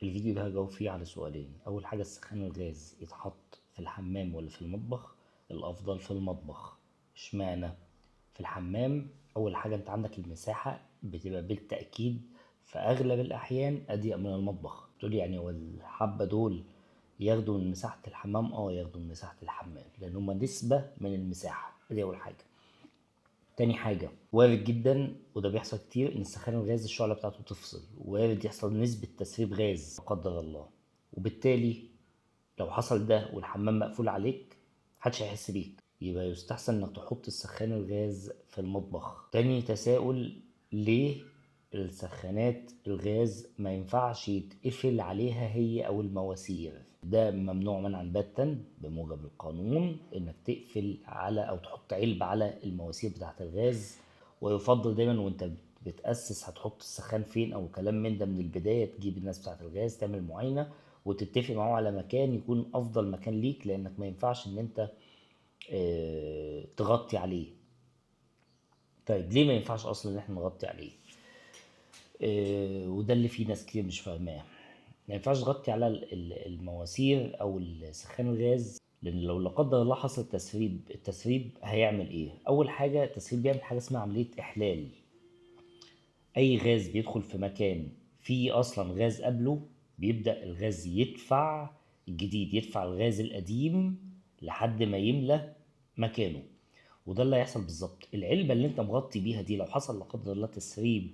الفيديو ده هجاوب فيه على سؤالين. أول حاجة، السخان الغاز يتحط في الحمام ولا في المطبخ؟ الأفضل في المطبخ. اشمعنى؟ في الحمام أول حاجة أنت عندك المساحة بتبقى بالتأكيد في أغلب الأحيان أضيق من المطبخ. تقولي يعني هو الحبة دول ياخدوا من مساحة الحمام؟ ياخدوا من مساحة الحمام، لأن هما نسبة من المساحة. دي أول حاجة. تاني حاجة، وارد جدا وده بيحصل كتير ان السخان الغاز الشعلة بتاعته تفصل، وارد يحصل نسبة تسريب غاز لا قدر الله، وبالتالي لو حصل ده والحمام مقفول عليك محدش هيحس بيك. يبقى يستحسن انك تحط السخان الغاز في المطبخ. تاني تساؤل، ليه السخانات الغاز ما ينفعش يتقفل عليها هي او المواسير؟ ده ممنوع منعا باتا بموجب القانون انك تقفل على او تحط علبة على المواسير بتاعت الغاز. ويفضل دايما وانت بتأسس هتحط السخان فين او كلام من ده من البداية تجيب الناس بتاعت الغاز تعمل معاينة وتتفق معاه على مكان يكون افضل مكان ليك، لانك ما ينفعش ان انت تغطي عليه. طيب ليه ما ينفعش اصلا ان احنا نغطي عليه؟ وده اللي فيه ناس كتير مش فاهماه. ما ينفعش تغطي على المواسير او السخان الغاز، لان لو لا قدر الله حصل تسريب، التسريب هيعمل ايه؟ اول حاجه التسريب بيعمل حاجه اسمها عمليه احلال. اي غاز بيدخل في مكان فيه اصلا غاز قبله بيبدا الغاز يدفع الجديد، يدفع الغاز القديم لحد ما يملى مكانه. وده اللي هيحصل بالظبط. العلبه اللي انت مغطي بيها دي لو حصل لا قدر الله تسريب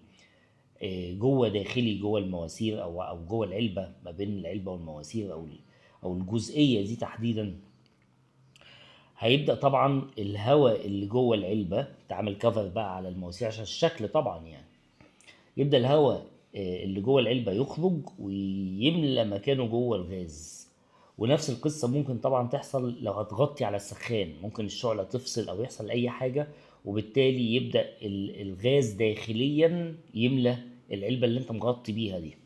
جوه داخلي جوه المواسير او جوه العلبه، ما بين العلبه والمواسير او الجزئيه دي تحديدا، هيبدا طبعا الهواء اللي جوه العلبه تعمل كفر بقى على المواسير عشان الشكل طبعا يعني. يبدا الهواء اللي جوه العلبه يخرج ويملى مكانه جوه الغاز. ونفس القصه ممكن طبعا تحصل لو هتغطي على السخان، ممكن الشعله تفصل او يحصل اي حاجه وبالتالي يبدا الغاز داخليا يملى العلبه اللي انت مغطي بيها دي.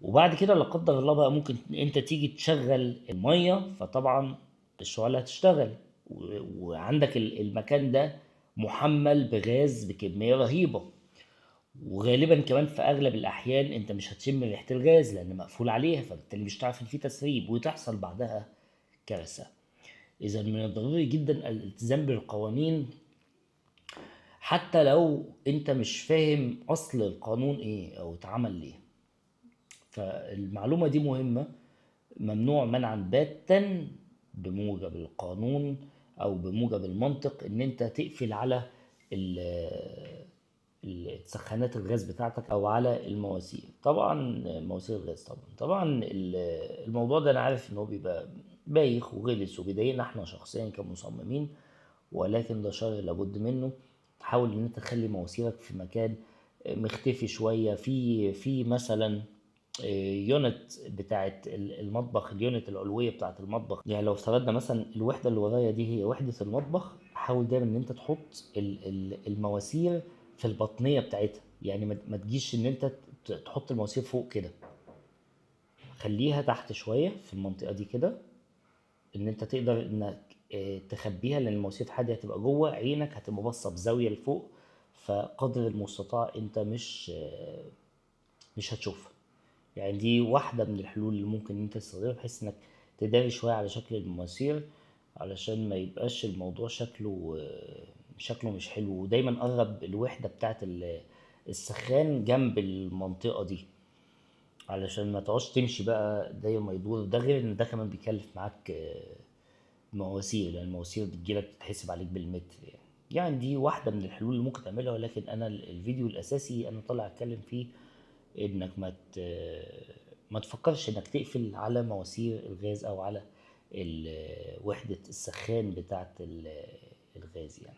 وبعد كده لا قدر الله بقى ممكن انت تيجي تشغل الميه، فطبعا الشعله هتشتغل وعندك المكان ده محمل بغاز بكميه رهيبه. وغالبا كمان في اغلب الاحيان انت مش هتشم ريحه الغاز لان مقفول عليها، فبالتالي مش هتعرف ان في تسريب وتحصل بعدها كارثه. اذا من الضروري جدا الالتزام بالقوانين حتى لو انت مش فاهم اصل القانون ايه او اتعمل ليه. فالمعلومه دي مهمه. ممنوع منعا باتا بموجب القانون او بموجب المنطق ان انت تقفل على السخانات الغاز بتاعتك او على المواسير. طبعا مواسير الغاز طبعا الموضوع ده انا عارف ان هو بيبقى بايخ وغلس وبيضايقنا احنا شخصيا كمصممين، ولكن ده شر لابد منه. حاول ان انت تخلي مواسيرك في مكان مختفي شويه، في مثلا يونت بتاعت المطبخ، اليونت العلويه بتاعت المطبخ. يعني لو افترضنا مثلا الوحده اللي ورايا دي هي وحده المطبخ، حاول دايما ان انت تحط المواسير في البطنيه بتاعتها. يعني ما تجيش ان انت تحط المواسير فوق كده، خليها تحت شويه في المنطقه دي كده، ان انت تقدر انك تخبيها، لان المواسير في حاجه هتبقى جوه عينك هتبقى باصه بزاويه لفوق، فقدر المستطاع انت مش هتشوفها. يعني دي واحدة من الحلول اللي ممكن انت تستخدمها بحيث انك تداري شوية على شكل المواسير، علشان ما يبقاش الموضوع شكله مش حلو. ودايما قرب الوحدة بتاعت السخان جنب المنطقة دي، علشان ما تقعدش تمشي بقى دايما ما يدور. ده غير ان ده كمان بيكلف معاك مواسير، لان المواسير بتجيلك تتحسب عليك بالمتر يعني. يعني دي واحدة من الحلول اللي ممكن تعملها، ولكن انا الفيديو الاساسي انا طالع اتكلم فيه انك ما تفكرش انك تقفل على مواسير الغاز او على وحدة السخان بتاعت الغاز يعني.